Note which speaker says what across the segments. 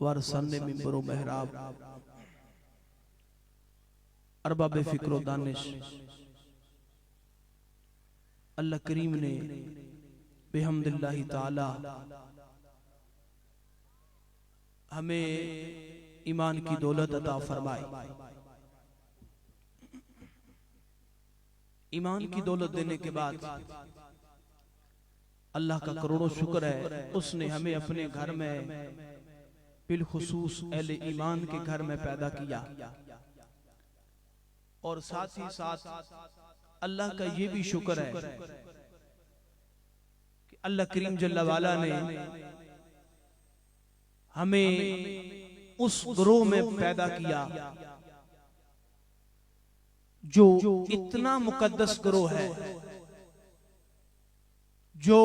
Speaker 1: वारसाने मिंबरो महराब अरबाब फिक्रो दानिश अल्लाह करीम ने बिहम्दिल्लाहि ताला हमें ईमान की दौलत अता फरमाई। ईमान की दौलत देने के बाद अल्लाह का करोड़ों शुक्र है, उसने हमें अपने घर में बिलखुसूस अहले ईमान के घर में पैदा किया। और साथ ही साथ अल्लाह का ये भी शुक्र है कि अल्लाह करीम जल्ला वाला ने हमें उस ग्रोह में पैदा किया जो इतना मुकद्दस ग्रोह है, जो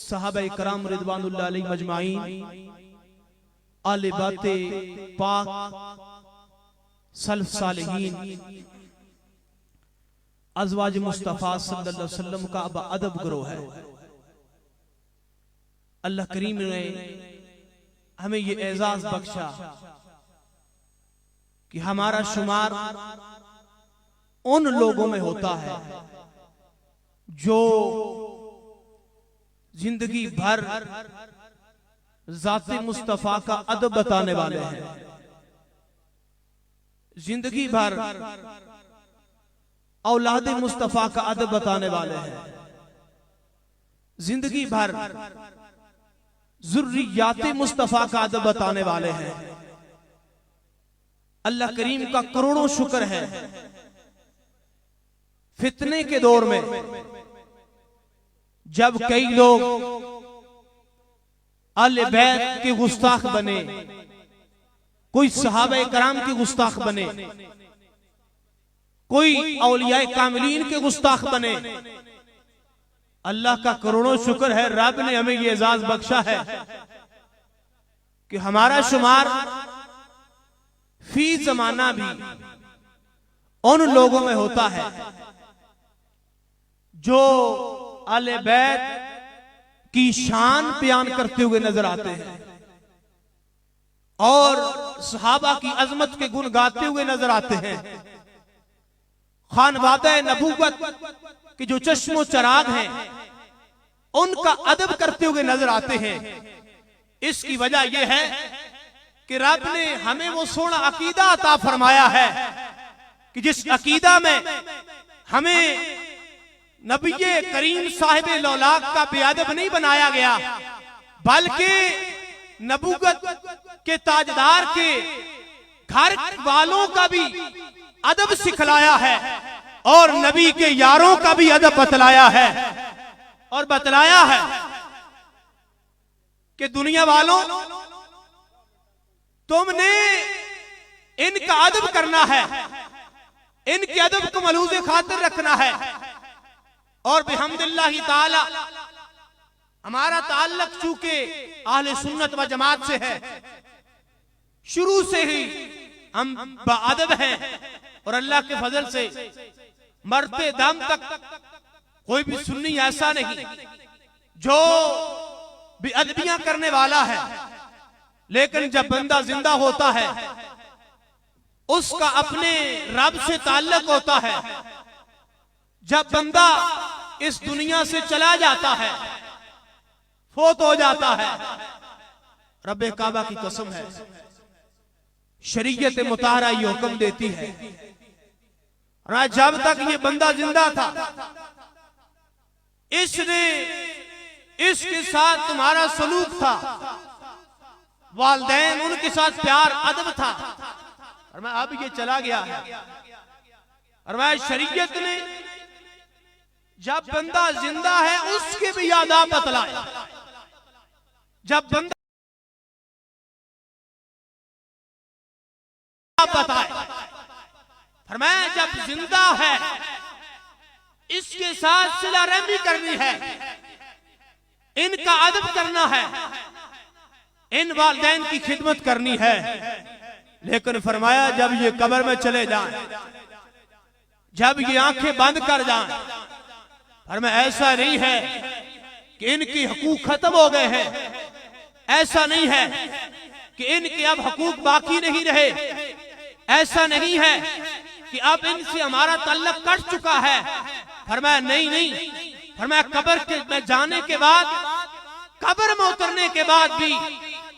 Speaker 1: सहाबा इकराम रिदवानुल्लाह अलैहि मजमाइन, आले बाते पाक, सल्फ सालिहीन, अज़वाज मुस्तफा सल्लल्लाहु अलैहि वसल्लम का अदब ग्रोह है। अल्लाह करीम ने हमें ये एजाज बख्शा कि हमारा शुमार उन लोगों में होता है जो जिंदगी भर ज़ाते मुस्तफा का अदब बताने वाले हैं, जिंदगी भर औलादे मुस्तफा का अदब बताने वाले हैं, जिंदगी भर ज़ुर्रियाते मुस्तफा का अदब बताने वाले हैं। अल्लाह करीम का करोड़ों शुक्र है, फितने के दौर में जब कई लोग अहले बैत के गुस्ताख बने, कोई सहाबा कराम के गुस्ताख बने, कोई औलिया कामिलीन के गुस्ताख बने, अल्लाह का करोड़ों शुक्र है, रब ने हमें ये एजाज बख्शा है कि हमारा शुमार फी जमाना भी उन लोगों में होता है जो अहले बैत की शान बयान करते हुए नजर आते हैं और सहाबा की अजमत के गुण गाते हुए नजर आते हैं। खानवादा नबूवत के जो चश्मो चराग हैं उनका अदब करते हुए नजर आते हैं। इसकी वजह यह है कि रब ने हमें वो सोना अकीदा अता फरमाया है कि जिस अकीदा में हमें नबी करीम साहिब लौलाक का बेअदब नहीं बनाया गया, बल्कि नबूवत के ताजदार के घर वालों का भी अदब सिखलाया है और नबी के यारों का भी अदब बतलाया है। और बतलाया है कि दुनिया वालों, तुमने इनका अदब करना है, इनके अदब को मलूज़े खातिर रखना है। और बिहम्दिल्लाहि ताला हमारा ताल्लुक चूंकि अहले सुन्नत व जमात से है, शुरू से ही हम बाअदब हैं और अल्लाह के फजल से मरते दम तक कोई भी सुन्नी ऐसा नहीं जो बेअदबियां करने वाला है। लेकिन जब बंदा जिंदा होता है उसका अपने रब से ताल्लुक होता है। जब बंदा इस दुनिया से चला जाता है, फोत हो जाता है, रब्बे काबा की कसम है, शरीयत मुताहरा ये हुक्म देती है, और जब तक ये बंदा जिंदा था इसने इसके साथ तुम्हारा सलूक था, वालदैन उनके साथ प्यार अदब था, और मैं अब ये चला गया है। और मैं शरीयत ने जब बंदा जिंदा है उसके भी आदाब बतलाए। जब बंदा बताए फरमाया जब जिंदा है इसके साथ सिला रहमी करनी है, इनका अदब करना है, इन वालिदैन की खिदमत करनी है। लेकिन फरमाया जब ये कब्र में चले जाएं, जब ये आंखें बंद कर जाएं, फरमाया ऐसा नहीं है कि इनकी हकूक खत्म हो गए हैं, ऐसा नहीं है कि इनके अब हकूक बाकी नहीं रहे। ऐसा नहीं है कि अब इनसे हमारा ताल्लुक कट चुका है। फरमाया नहीं, फरमाया कब्र में जाने के बाद, कब्र में उतरने के बाद भी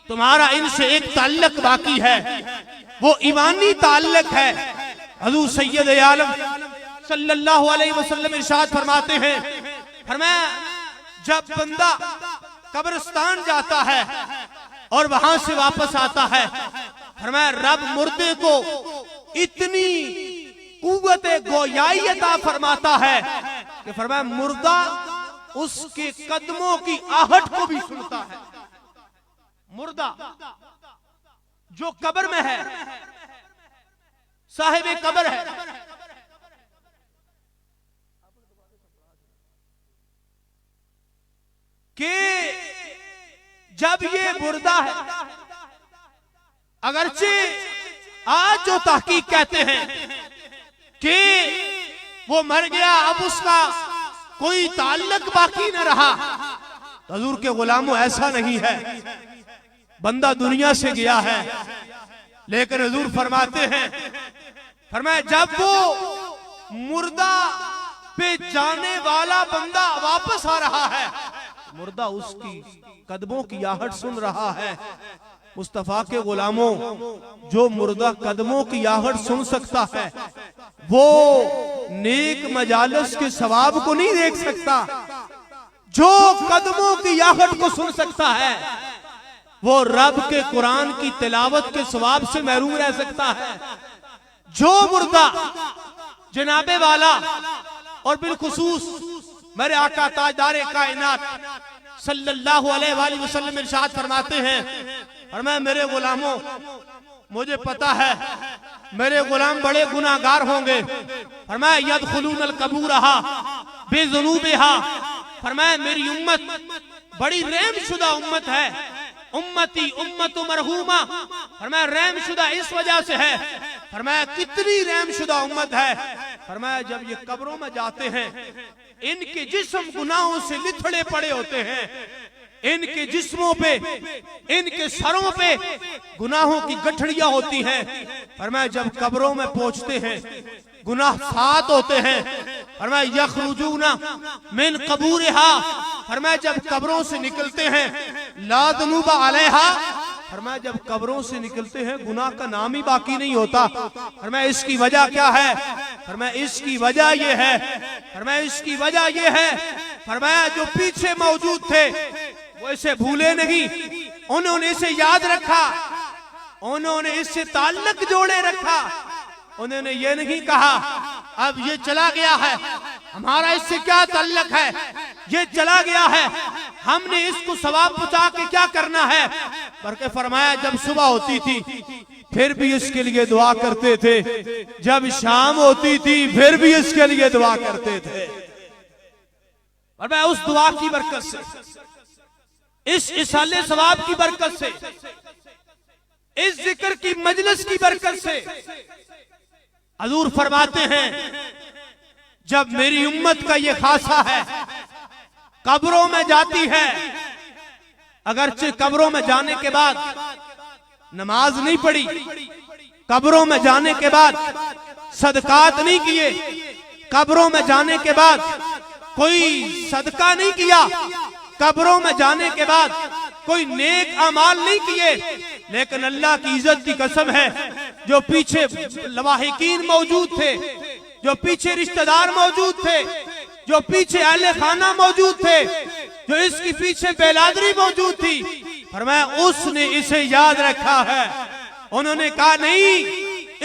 Speaker 1: तुम्हारा इनसे एक ताल्लुक बाकी है, वो ईमानी ताल्लुक है। हज़ूर सैयद आलम सल्लल्लाहु अलैहि वसल्लम इरशाद फरमाते हैं, फरमाया जब बंदा कब्रिस्तान जाता है और वहां से वापस आता है, फरमाया रब मुर्दे को इतनी कुव्वत गोयाई अता फरमाता है कि फरमाया मुर्दा उसके कदमों की आहट को भी सुनता है। मुर्दा जो कब्र में है, साहिब कब्र है, कि जब ये मुर्दा है, अगरचे आज जो तहकीक कहते हैं कि वो मर गया, अब उसका कोई ताल्लुक बाकी न रहा, तो हुजूर के गुलामों ऐसा नहीं है। बंदा दुनिया से गया है, लेकिन हुजूर फरमाते हैं, फरमाया जब वो मुर्दा पे जाने वाला बंदा वापस आ रहा है, मुर्दा उसकी कदमों की आहट सुन रहा है। मुस्तफा के गुलामों, जो मुर्दा कदमों की आहट सुन सकता है वो नेक मजालिस के सवाब को नहीं देख सकता। जो कदमों की आहट को सुन सकता है वो रब के कुरान की तिलावत के सवाब से महरूम रह सकता है। जो मुर्दा जनाबे वाला और बिलखुसूस मेरे आका ताजदारे कायनात सल्लल्लाहु अलैहि वसल्लम इरशाद फरमाते हैं, और मैं मेरे गुलामों, मुझे पता है मेरे गुलाम बड़े गुनाहगार होंगे। फरमाया यदखुलूनल कबूरहा बेजुनूबिहा, फरमाया मेरी उम्मत बड़ी रहमशुदा उम्मत है। उम्मती उम्मतु मरहूमा, फरमाया रहमशुदा इस वजह से है। फरमाया कितनी रहमशुदा उम्मत है। फरमाया जब ये कब्रों में जाते हैं, इनके जिस्म गुनाहों से लिथड़े पड़े होते हैं, इनके जिस्मों पे, इनके सरों पे गुनाहों की गठड़ियां होती हैं। फरमाया जब कब्रों में पहुंचते हैं गुनाह साथ होते हैं। फरमाया यखरुजूना मिन कबूरिहा, फरमाया जब कब्रों से निकलते हैं ला दुनूबा अलैहा, फरमाया जब कब्रों से निकलते हैं गुनाह का नाम ही बाकी नहीं होता। फरमाया इसकी वजह क्या है? फरमाया इसकी वजह ये है, फरमाया इसकी वजह ये है, फरमाया जो पीछे मौजूद थे वो इसे भूले नहीं, उन्होंने इसे याद रखा, उन्होंने इससे ताल्लुक जोड़े रखा। उन्होंने ये नहीं कहा अब ये चला गया है, हमारा इससे क्या ताल्लुक है, ये चला गया है, हमने इसको सवाब पहुंचा के क्या करना है। बल्कि फरमाया जब सुबह होती थी फिर भी इसके लिए दुआ करते थे, जब शाम होती थी फिर भी इसके लिए दुआ करते थे। और मैं उस दुआ की बरकत से, इस इसाले सवाब की बरकत से, इस जिक्र की मजलिस की बरकत से हुजूर फरमाते हैं जब मेरी उम्मत का ये खासा है, कब्रों में जाती है, अगरचे कब्रों में जाने के बाद नमाज नहीं पढ़ी, कब्रों में जाने के बाद सदकात नहीं किए, कब्रों में जाने के बाद कोई सदका नहीं किया, कब्रों में जाने के बाद कोई नेक अमाल नहीं किए, लेकिन अल्लाह की इज्जत की कसम है जो पीछे लवाहिकीन मौजूद थे, जो पीछे रिश्तेदार मौजूद थे, जो पीछे अहले खाना मौजूद थे, जो इसके पीछे बेलादरी मौजूद थी, फरमाया उसने इसे याद रखा है। उन्होंने कहा नहीं,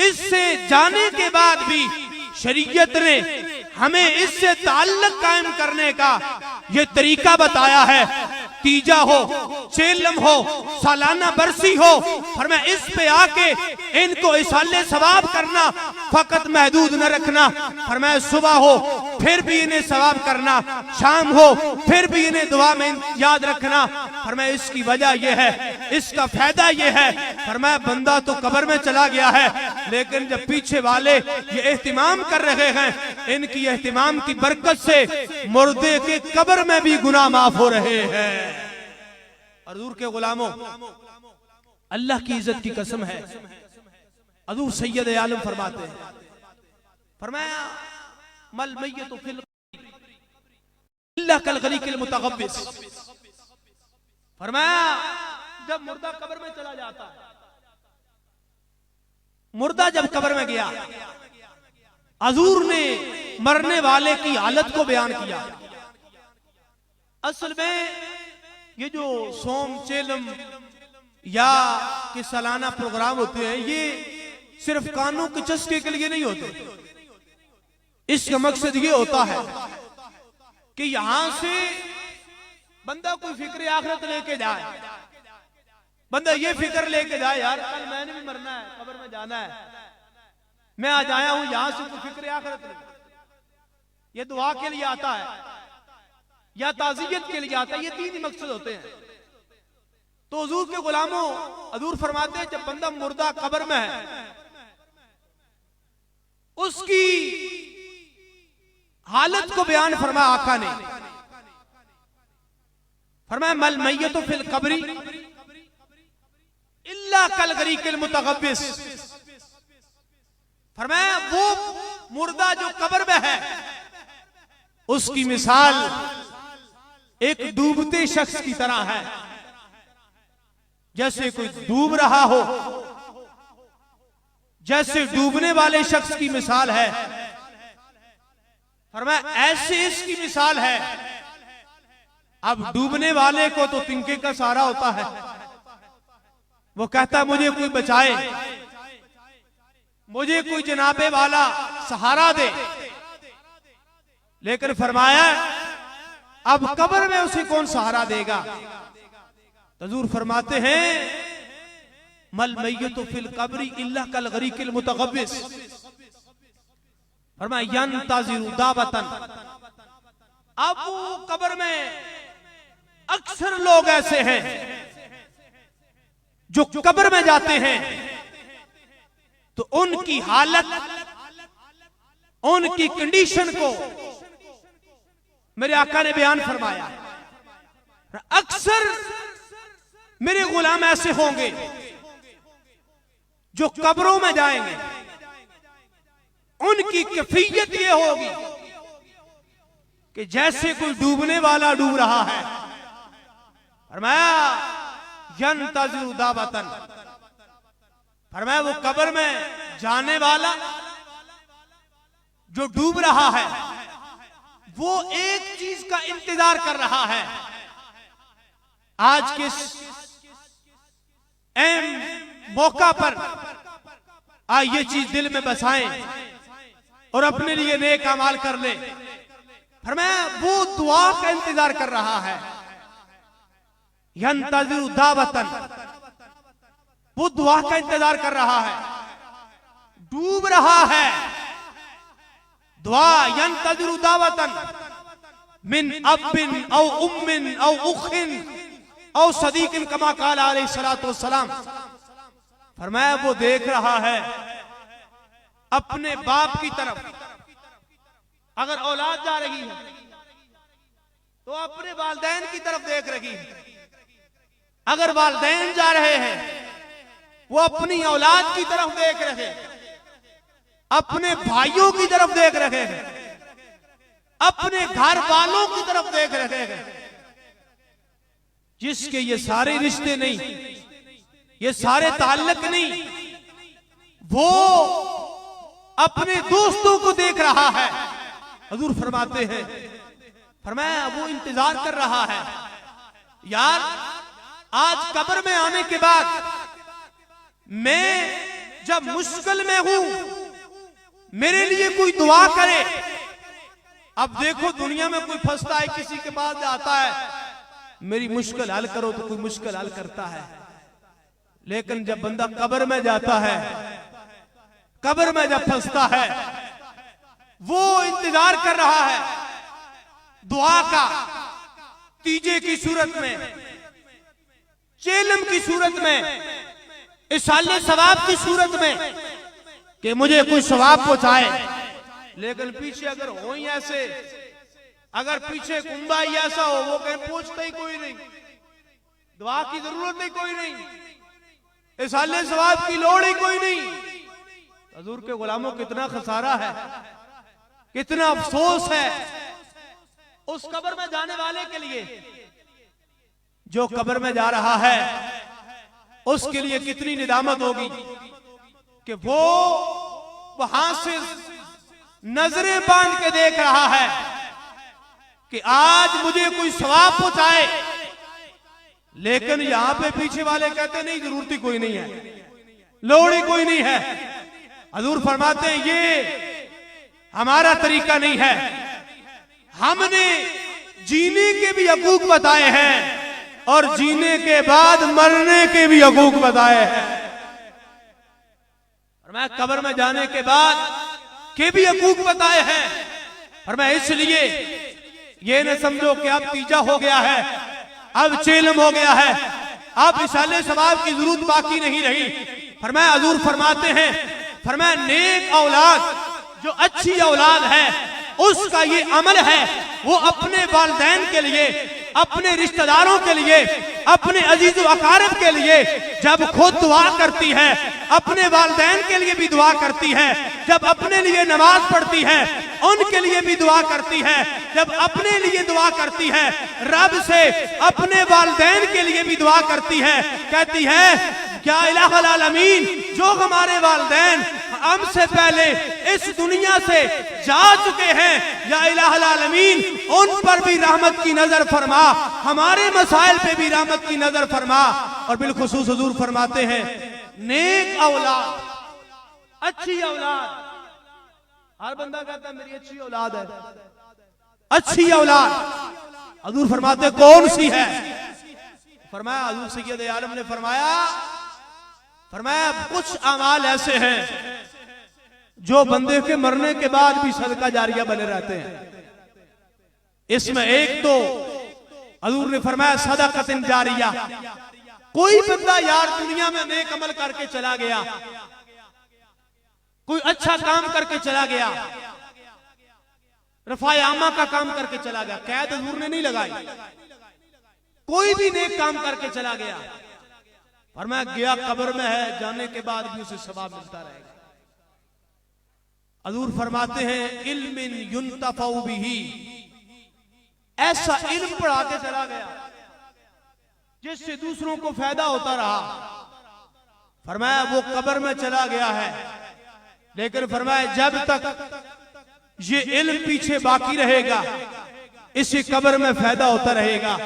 Speaker 1: इससे जाने के बाद भी शरीयत ने हमें इससे ताल्लुक कायम करने का ये तरीका बताया है। तीजा हो, चेलम हो, सालाना बरसी हो, फरमाया इस पे आके इनको इसाले सवाब करना, फकत महदूद न रखना। फरमाया सुबह हो फिर भी इन्हें सवाब करना, शाम हो फिर भी इन्हें दुआ में याद रखना। फरमाया इसकी वजह यह है, इसका फायदा यह है। फरमाया बंदा तो कब्र में चला गया है, लेकिन जब पीछे वाले ये एहतिमाम कर रहे हैं, इनकी एहतिमाम की बरकत से मुर्दे के कब्र में भी गुनाह माफ हो रहे हैं। और हुजूर के गुलामों, अल्लाह की इज्जत की कसम है, हज़ूर सैयद आलम फरमाते हैं, फरमाया मल मय्यतु फिल इल्ला कल गरीकिल मुतगब्बिस। फरमाया जब मुर्दा कब्र में चला जाता है, मुर्दा जब कब्र में गया, हज़ूर ने मरने वाले की हालत को बयान किया। असल में ये जो सोम चेलम या कि सालाना प्रोग्राम होते हैं, ये सिर्फ कानों के चस्के के लिए नहीं होते। इसका मकसद ये होता है कि यहां से बंदा कोई फिक्र आखिरत लेके जाए, बंदा ये फिक्र लेके जाए यार कल मैंने भी मरना है, कब्र में जाना है, मैं आज आया हूं यहां से कोई फिक्र आखिरत नहीं, ये दुआ के लिए आता है या ताज़ियत के लिए आता है, ये तीन ही मकसद होते हैं। तो हुजूर के गुलामों, हज़ूर फरमाते हैं जब बंदा मुर्दा कब्र में है, उसकी हालत को बयान फरमाया आका ने, फरमाया मल मय्यतु फिल कब्री इल्ला कल गरीकिल मुतगब्बिस। फरमाया वो मुर्दा जो कब्र में है, उसकी मिसाल एक डूबते शख्स की तरह है। जैसे कोई डूब रहा हो, जैसे डूबने वाले शख्स की मिसाल है, फरमाया ऐसे इसकी मिसाल है। अब डूबने वाले को तो तिनके का सहारा होता है, वो कहता है मुझे कोई बचाए, मुझे कोई जनाबे वाला सहारा दे, लेकिन फरमाया अब कब्र में उसे कौन सहारा देगा। हज़ूर फरमाते हैं मल मय्यतु फिल कब्री इल्ला कल गरीकिल मुतगब्बिस। फरमाया यंतज़िरु दावतन। अब वो कब्र में अक्सर लोग ऐसे हैं जो कब्र में जाते हैं तो उनकी हालत, उनकी कंडीशन को मेरे आका ने बयान फरमाया। अक्सर मेरे गुलाम ऐसे होंगे जो कब्रों में जाएंगे, उनकी कैफियत ये होगी कि जैसे कोई डूबने वाला डूब रहा है। फरमाया यंतज़िरु दावतन। फरमाया वो कब्र में जाने वाला जो डूब रहा है, वो एक चीज का इंतजार कर रहा है। आज के अहम मौका पर ये चीज दिल में बसाएं और अपने लिए नेक अमाल कर ले। फरमाया वो दुआ का इंतजार कर रहा है। यंतज़िरु दावतन, वो दुआ का इंतजार कर रहा है, डूब रहा है। दुआ यंतज़िरु दावतन मिन अब्बिन औ उम्मिन औ उखिन औ सदीकिन कमा क़ाल अलैहि सलातु वस्सलाम। फरमाया वो देख रहा है अपने बाप की तरफ। अगर औलाद जा रही है तो अपने वालिदैन की तरफ देख रही है। अगर वालिदैन जा रहे हैं वो अपनी औलाद की तरफ देख रहे हैं, अपने भाइयों की तरफ देख रहे हैं, अपने घर वालों की तरफ देख रहे हैं। जिसके ये सारे रिश्ते नहीं, ये सारे ताल्लुक नहीं, वो अपने दोस्तों को देख रहा है। हुजूर फरमाते हैं, फरमाया वो इंतजार कर रहा है यार आज कब्र में आने के बाद मैं जब मुश्किल में हूं मेरे लिए कोई दुआ करे। अब देखो दुनिया में कोई फंसता है, किसी के पास आता है मेरी मुश्किल हल करो तो कोई मुश्किल हल करता है, लेकिन जब बंदा कब्र में जाता है, कब्र में जब फंसता है, वो इंतजार कर रहा है दुआ का, तीजे की सूरत में, चेलम की सूरत में, इसाले सवाब की सूरत में कि मुझे कोई सवाब पहुंचाए। लेकिन पीछे अगर हो ही ऐसे, अगर पीछे कुंबा ही ऐसा हो, वो कहीं पूछता ही कोई नहीं, दुआ की जरूरत ही कोई नहीं, इस साले सवाब की लोड़ ही कोई नहीं। हजूर के गुलामों कितना खसारा है, कितना अफसोस है उस कब्र में जाने वाले के लिए। जो कब्र में जा रहा है उसके लिए कितनी निदामत होगी कि वो वहां से नजरें बांध के देख रहा है कि आज मुझे कोई सवाब पहुंचाए, लेकिन यहां पे पीछे वाले कहते नहीं, जरूरत ही कोई नहीं है, लोड़ ही कोई नहीं है। हजूर फरमाते हैं ये हमारा तरीका नहीं है। हमने जीने के भी हकूक बताए हैं और जीने के बाद मरने के भी हकूक बताए हैं। और मैं कब्र में जाने के बाद के भी हकूक बताए हैं। और मैं इसलिए ये न समझो कि अब तीजा हो गया है, अब चेलम हो गया है, अब इसाले सवाब की जरूरत बाकी नहीं रही। फरमाया, हजूर फरमाते हैं, फरमाया नेक औलाद जो अच्छी औलाद है उसका ये अमल है, वो अपने वालिदैन के लिए, अपने रिश्तेदारों के लिए, अपने अजीज अकारिब के लिए जब खुद दुआ करती है, अपने वालिदैन के लिए भी दुआ करती है, जब अपने लिए नमाज पढ़ती है उनके लिए भी दुआ करती है, जब अपने लिए दुआ करती है रब से अपने वालिदैन के लिए भी दुआ करती है। कहती है क्या इलाहुल आलमीन, जो हमारे वालिदैन हमसे पहले इस दुनिया से जा चुके हैं, या इलाहुल आलमीन उन पर भी रहमत की नजर फरमा, हमारे मसाइल पे भी रहमत की नजर फरमा। और बिलखुसूस हुजूर फरमाते हैं नेक औलाद, अच्छी औलाद। हर बंदा कहता है मेरी अच्छी औलाद है, अच्छी औलाद। हुजूर फरमाते कौन सी है? फरमाया, हुजूर सैयद आलम ने फरमाया कुछ अमाल ऐसे हैं जो बंदे के मरने के बाद भी सदका जारिया बने रहते हैं। इसमें एक तो हुजूर ने फरमाया सदक़तुन जारिया। कोई बंदा यार दुनिया में नेक अमल करके चला गया, कोई अच्छा काम करके चला गया, रफ़ाए आमा का काम करके चला गया, कैद हुजूर ने नहीं लगाई, कोई भी नेक काम करके चला गया और मैं गया कब्र में है, जाने के बाद भी उसे सवाब मिलता रहेगा। हुजूर फरमाते हैं इल्मिन युंतफ़उ बिही, ऐसा इल्म पढ़ा के चला गया जिससे दूसरों को फायदा होता रहा। फरमाया वो कब्र में चला गया है, लेकिन फरमाया जब तक ये इल्म पीछे बाकी रहेगा इसी कब्र में फायदा होता रहेगा।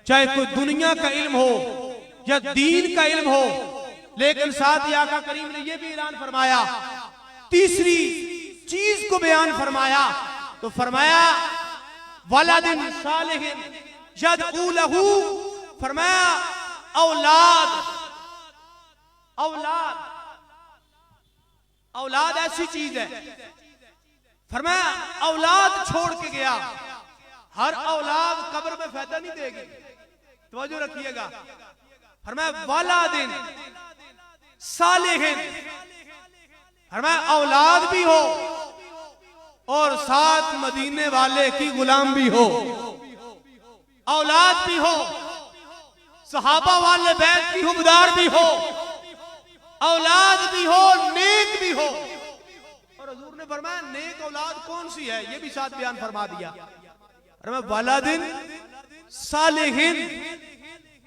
Speaker 1: चाहे कोई दुनिया का इल्म हो या दीन का इल्म हो, लेकिन साथ ही आका करीम ने यह भी ऐलान फरमाया, तीसरी चीज को बयान फरमाया, तो फरमाया वलदिन सालिहिन यदऊ लहू। फरमाया औलाद, औलाद, औलाद ऐसी चीज है। फरमाया औलाद छोड़ के गया, हर औलाद कब्र में फायदा नहीं देगी, तवज्जो रखिएगा। फरमाया वलदिन सालिहिन, फरमाया औलाद भी हो और साथ मदीने वाले की गुलाम भी हो, औलाद भी हो, सहाबा वाले बैत की हुबदार भी हो, औलाद भी हो, नेक भी हो। और हुजूर ने फरमाया नेक औलाद कौन सी है, ये भी साथ बयान फरमा दिया। वलदिन सालिहिन,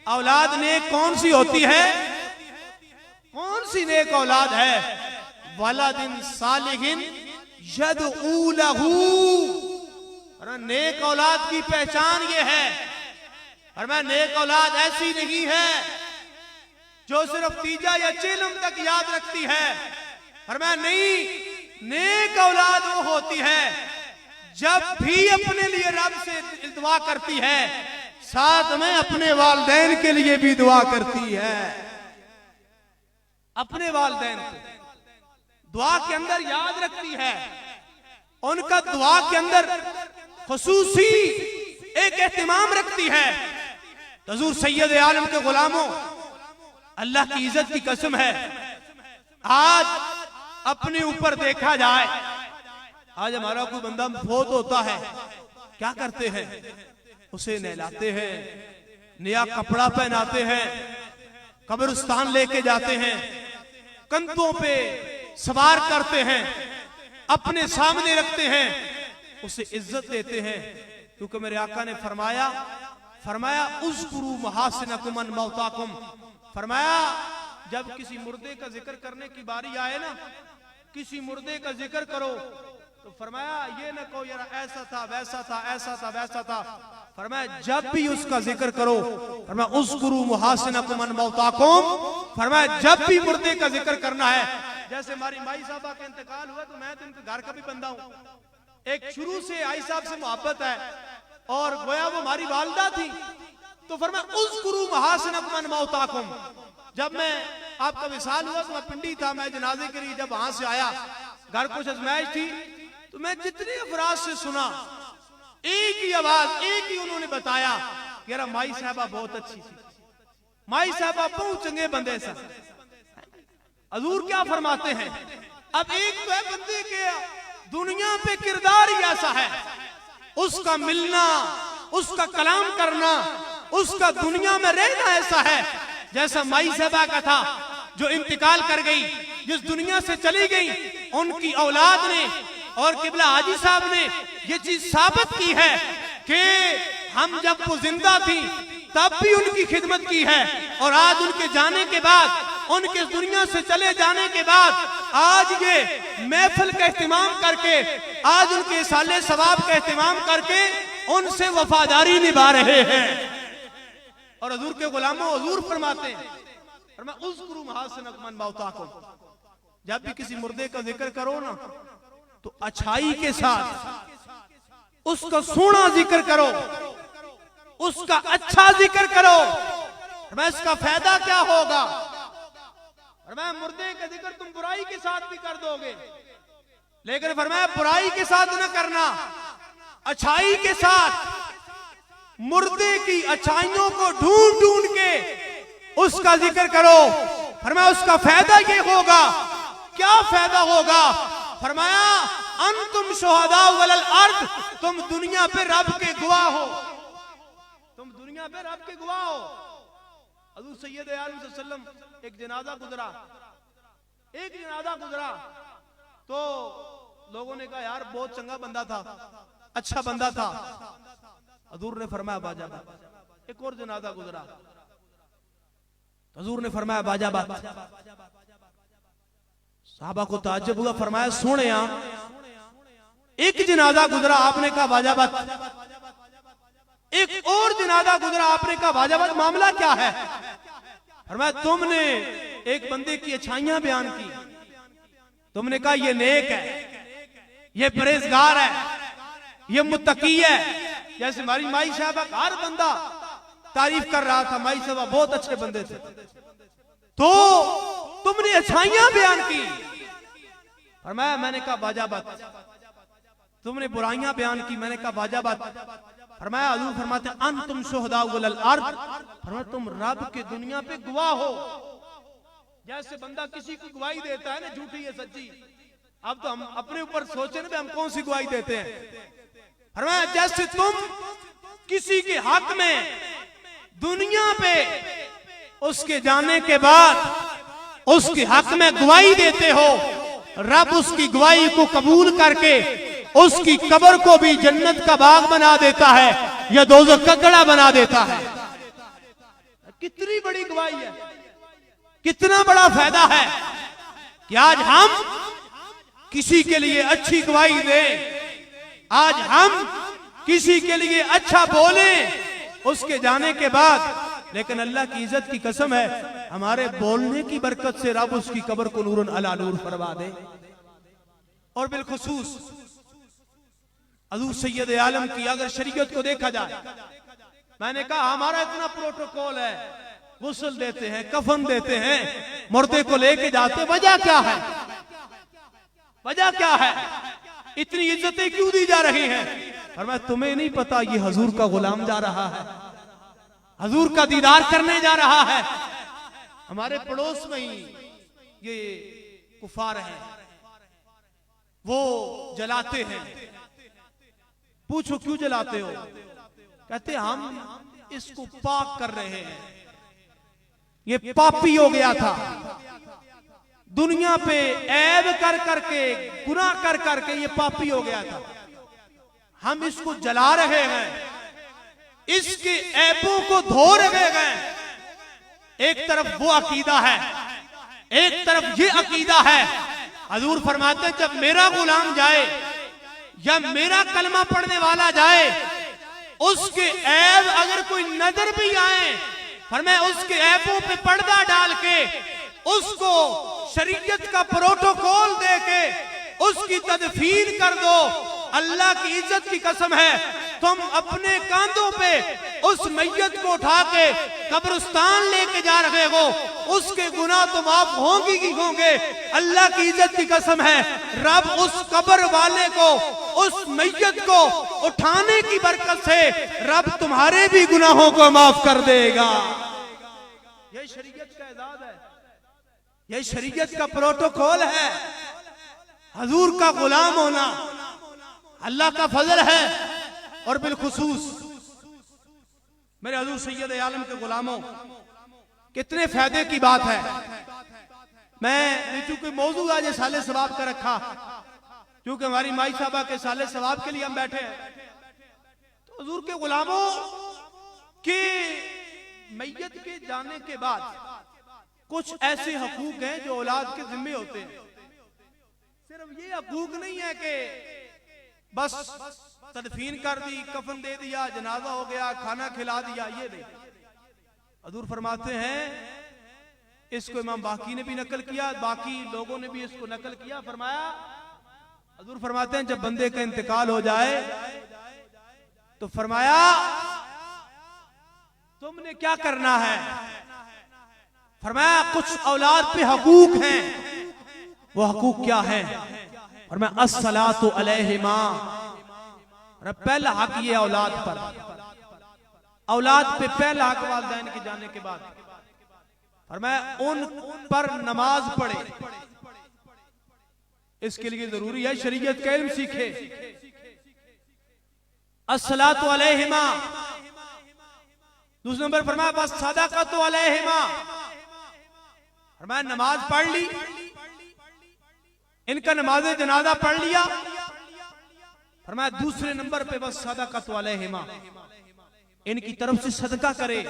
Speaker 1: औलाद नेक कौन सी होती है, कौन सी नेक औलाद है? वलदिन सालिहिन यदऊ लहू। नेक औलाद की पहचान ये है, और मैं नेक औलाद ऐसी नहीं है जो सिर्फ तीजा या चिलम तक याद रखती है। और मैं नहीं, नेक औलाद वो होती है जब भी अपने लिए रब से दुआ करती है, साथ में अपने वालिदैन के लिए भी दुआ करती है। अपने वालिदैन को दुआ के अंदर याद रखती है, उनका दुआ के अंदर खुसूसी एक एहतिमाम रखती है। हुजूर सैयद आलम के गुलामों, अल्लाह की इज्जत की कसम है, आज अपने ऊपर देखा जाए, आज हमारा कोई बंदा फौत होता है, क्या करते हैं? उसे नहलाते हैं, नया कपड़ा पहनाते हैं, कब्रिस्तान लेके जाते हैं, कंधों पे सवार करते हैं, अपने सामने रखते हैं, उसे इज्जत देते हैं। क्योंकि मेरे आका ने फरमाया उज़कुरू महासिनकुम अन मौताकुम, फरमाया जब किसी मुर्दे का जिक्र करने की बारी आए ना, किसी मुर्दे का जिक्र करो तो फरमाया ये ना कहो यार ऐसा था वैसा था ऐसा था वैसा था, फरमाया जब भी उसका जिक्र करो, फरमाया उज़कुरू महासिनकुम अन मौताकुम, फरमाया जब भी मुर्दे का जिक्र करना है। जैसे हमारी माई साहबा का इंतकाल हुआ तो मैं तो इनके घर का भी बंदा हूं, एक शुरू से आई साहब से मोहब्बत है और गोया वो हमारी वालिदा थी, तो फरमाया उज़कुरू महासिनकुम अन मौताकुम। जब मैं आपका विसाल हुआ तो मैं पिंडी था, मैं जनाजे के लिए जब वहां से आया, घर कुछ अजमाइश थी, तो मैं जितने अफराज से सुना एक ही आवाज, एक ही उन्होंने बताया कि यार माई साहबा बहुत अच्छी थी, माई साहबा बहुत चंगे बंदे सा। हजूर क्या फरमाते हैं, अब एक तो है बंदे के दुनिया पे किरदार ही ऐसा है, उसका मिलना, उसका कलाम करना, उसका दुनिया में रहना ऐसा है जैसा माई साहबा का था जो इंतकाल कर गई, जिस दुनिया से चली गई, उनकी औलाद ने और किबला हाजी साहब ने ये चीज साबित की है कि हम जब वो जिंदा थी तब भी उनकी खिदमत की है, और आज उनके जाने के बाद, उनके दुनिया से चले जाने के बाद आज ये महफिल का एहतमाम करके, आज उनके साले सवाब का एहतमाम करके उनसे वफादारी निभा रहे हैं। और हजूर के गुलामों हजूर फरमाते हैं, फरमाया उज़कुरू महासिनकुम अन मौताकुम, जब भी किसी मुर्दे का जिक्र करो ना तो अच्छाई के साथ उसका सोना जिक्र करो, उसका अच्छा जिक्र करो। फरमाया इसका फायदा क्या होगा, फरमाया मुर्दे का जिक्र तुम बुराई के साथ भी कर दोगे, लेकिन फरमाया बुराई के साथ न करना, अच्छाई के साथ, मुर्दे की अच्छाइयों को ढूंढ ढूंढ के उसका जिक्र करो। फरमाया उसका फायदा ये होगा, क्या फायदा होगा, फरमाया अंतुम शुहदा वलल अर्द, तुम दुनिया पे रब के गवाह हो, तुम दुनिया पे रब के गवाह हो। हज़रत सैयद आलम सल्लल्लाहु अलैहि वसल्लम एक जनाजा गुजरा तो लोगों ने कहा यार बहुत चंगा बंदा था, अच्छा बंदा था। हजूर ने फरमाया बाजा बात। एक और जनाजा गुजरा, हजूर ने फरमाया बाजा बात। साहबा को ताज्जुब हुआ, फरमाया सुने एक जनाजा गुजरा, आपने कहा बाजा बात। एक और जनाजा गुजरा, आपने कहा बाजा बात, मामला क्या है? फरमाया तुमने एक बंदे की अच्छाइयां बयान की, तुमने कहा ये नेक है, ये परहेजगार है, ये मुत्तकी है। जैसे हमारी माई साहबा हर बंदा तारीफ कर रहा था, माई साहबा बहुत अच्छे बंदे थे, तो तुमने अच्छाइयां बयान की। फरमाया मैंने कहा बाजा बात। तुमने बुराइयां बयान की, मैंने कहा बाजा बात। फरमाया हजूर फरमाते अंतुम शुहदा वलल अर्द, फरमाया तुम रब के दुनिया पे गवाह हो। जैसे बंदा किसी की गवाही देता है ना, झूठी है सच्ची, अब तो हम अपने ऊपर सोचे ना हम कौन सी गवाही देते हैं। फरमाया जैसे तुम किसी के हक में दुनिया पे उसके जाने के बाद उसके हक में गवाही देते हो, रब उसकी गवाही को कबूल करके उसकी कब्र को भी जन्नत का बाग बना देता है या दोज़ख का गड़ा बना देता है। कितनी बड़ी गवाही है, कितना बड़ा फायदा है कि आज हम किसी के लिए अच्छी गवाही दें, आज हम किसी के लिए अच्छा बोले उसके जाने के बाद। लेकिन अल्लाह की इज्जत की कसम है, हमारे बोलने की बरकत से रब उसकी कब्र को नूरन अला नूर फरमा दे। और बिलखुसूस हज़रत सैयद आलम की अगर शरीयत को देखा जाए, मैंने कहा हमारा इतना प्रोटोकॉल है, गुस्ल देते हैं, कफन देते हैं, मुर्दे को लेके जाते, वजह क्या है? वजह क्या है? इतनी इज्जतें क्यों दी जा रही हैं? और मैं तुम्हें नहीं पता ये हजूर का गुलाम जा रहा है, हजूर का दीदार करने जा रहा है। हमारे पड़ोस में ही ये कुफार है, वो जलाते हैं। पूछो क्यों जलाते हो? कहते हम इसको पाक कर रहे हैं। ये पापी हो गया था, दुनिया पे ऐब कर करके, गुनाह कर करके ये पापी हो गया था। हम इसको जला रहे हैं, इसके ऐबों को धो रहे हैं। एक तरफ वो अकीदा है, एक तरफ ये अकीदा है। हजूर फरमाते हैं जब मेरा गुलाम जाए या मेरा कलमा पढ़ने वाला जाए, उसके ऐब अगर कोई नजर भी आए, फरमाए उसके ऐबों पे पर्दा डाल के, उसको शरीयत का प्रोटोकॉल दे के उसकी तदफीन कर दो। अल्लाह की इज्जत की कसम है, तुम अपने कांधों पे उस मैयत को उठा के कब्रिस्तान लेके जा रहे हो, उसके गुनाह तो माफ होंगे ही होंगे। अल्लाह की इज्जत की कसम है, रब उस कब्र वाले को, उस मैयत को उठाने की बरकत से रब तुम्हारे भी गुनाहों को माफ कर देगा। यह शरीयत का एजाज है, यह शरीयत का प्रोटोकॉल है। हजूर का गुलाम होना अल्लाह का फजल है। और बिलखुसूस मेरे हजूर सैयद आलम के गुलामों, कितने फायदे की बात है। मैं चूंकि मौजू आज साले सवाब का रखा, क्योंकि हमारी माई साहबा के साले सवाब के लिए हम बैठे हैं, तो हजूर के गुलामों के मैयत के जाने के बाद कुछ ऐसे हकूक हैं जो औलाद के जिम्मे होते हैं। सिर्फ ये हकूक नहीं है कि बस तदफीन कर दी, कफन दे दिया, जनाजा हो गया, खाना खिला दिया, ये नहीं। हजूर फरमाते हैं, इसको इमाम बाकी ने भी नकल किया, बाकी लोगों ने भी इसको नकल किया। फरमाया, हजूर फरमाते हैं जब बंदे का इंतकाल हो जाए तो फरमाया तुमने क्या करना है। फरमाया कुछ औलाद पे हकूक हैं, वो हकूक क्या है। और मैं अस्सलातु अलैहिमा, पहला हक ये औलाद पर, औलाद पे पहला हक वालिदैन के जाने के बाद, और मैं उन पर नमाज पढ़े। इसके लिए जरूरी है शरीयत का इल्म सीखे। अस्सलातु अलैहिमा। दूसरे नंबर फरमाया बस सदक़तु अलैहिमा, फरमाया नमाज पढ़ ली, इनका नमाज जनाजा पढ़ लिया। फरमाया दूसरे नंबर पे बस सदक़तु अलैहिमा, इनकी तरफ से सदका करे।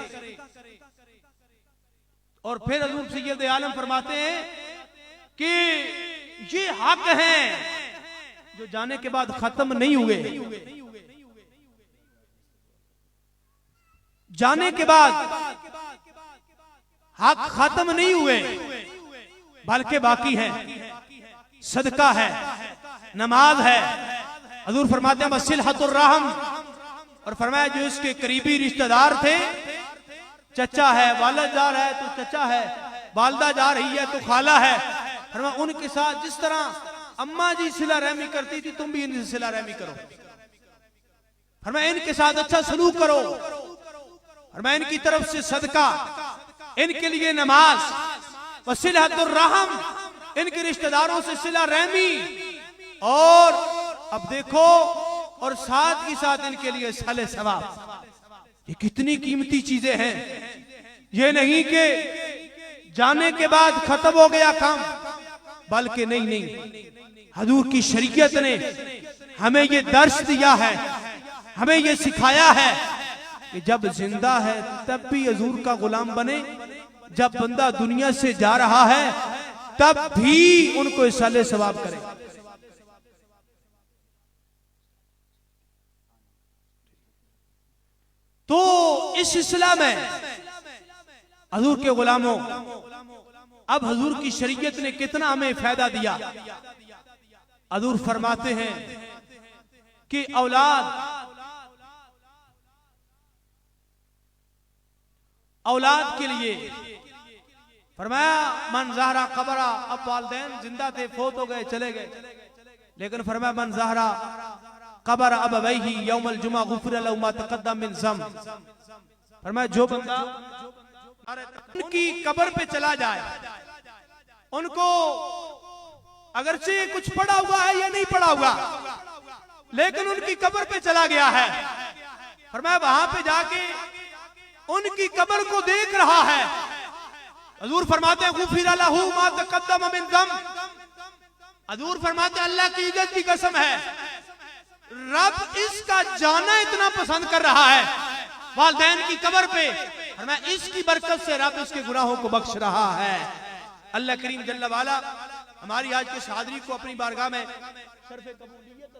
Speaker 1: और फिर हजूर सैयद आलम फरमाते हैं कि ये हक हैं जो जाने के बाद खत्म नहीं हुए, जाने के बाद हक खत्म नहीं हुए, बल्कि बाकी है। सदका है, नमाज है। हजूर फरमाते हैं वसिलहतुर रहम, और फरमाया जो इसके करीबी रिश्तेदार थे, चचा है, वालिद जा रहा है तो चचा है, वालदा जा रही है तो खाला है, फरमाया उनके साथ जिस तरह अम्मा जी सिला रहमी करती थी तुम भी इनसे सिला रहमी करो। फरमाया इनके साथ अच्छा सलूक करो, फरमाया इनकी तरफ से सदका, इनके लिए नमाज, वसिलहतुर रहम, इनके रिश्तेदारों से सिला रहमी। और अब देखो, और साथ ही साथ इनके लिए साले सवाब। ये कितनी कीमती चीजें हैं। ये नहीं कि जाने के बाद खत्म हो गया काम, बल्कि नहीं, हजूर की शरीयत ने हमें ये दर्श दिया है, हमें ये सिखाया है कि जब जिंदा है तब भी हजूर का गुलाम बने, जब बंदा दुनिया से जा रहा है तब भी उनको साले सवाब करे। तो इस सिलसिला में हजूर के गुलामों, अब हजूर की शरीयत ने कितना हमें फायदा दिया। हजूर फरमाते हैं कि औलाद के लिए फरमाया मन ज़हरा कबरा, अब वालिदैन जिंदा थे, फोत हो गए, चले गए, लेकिन फरमाया मन ज़हरा कबर अबवैही यौमल जुमा गुफिर लहु मा तक़द्दम मिन ज़ंब। फरमाया जो बंदा उनकी कब्र पे चला जाए, उनको अगरचे कुछ पड़ा हुआ है या नहीं पड़ा हुआ, लेकिन उनकी कब्र पे चला गया है, फरमाया वहां पे जाके उनकी कब्र को देख रहा है, हजूर फरमाते हैं गुफिर लहू मा तक़द्दम मिन ज़ंब। हजूर फरमाते हैं अल्लाह की इज्जत की कसम है, रब इसका जाना इतना पसंद कर रहा है वालिदैन की कब्र पे, और मैं इसकी बरकत से रब इसके गुनाहों को बख्श रहा है। अल्लाह करीम जल्ल वाला हमारी आज के हाज़री को अपनी बारगाह में शर्फ़ कबूलियत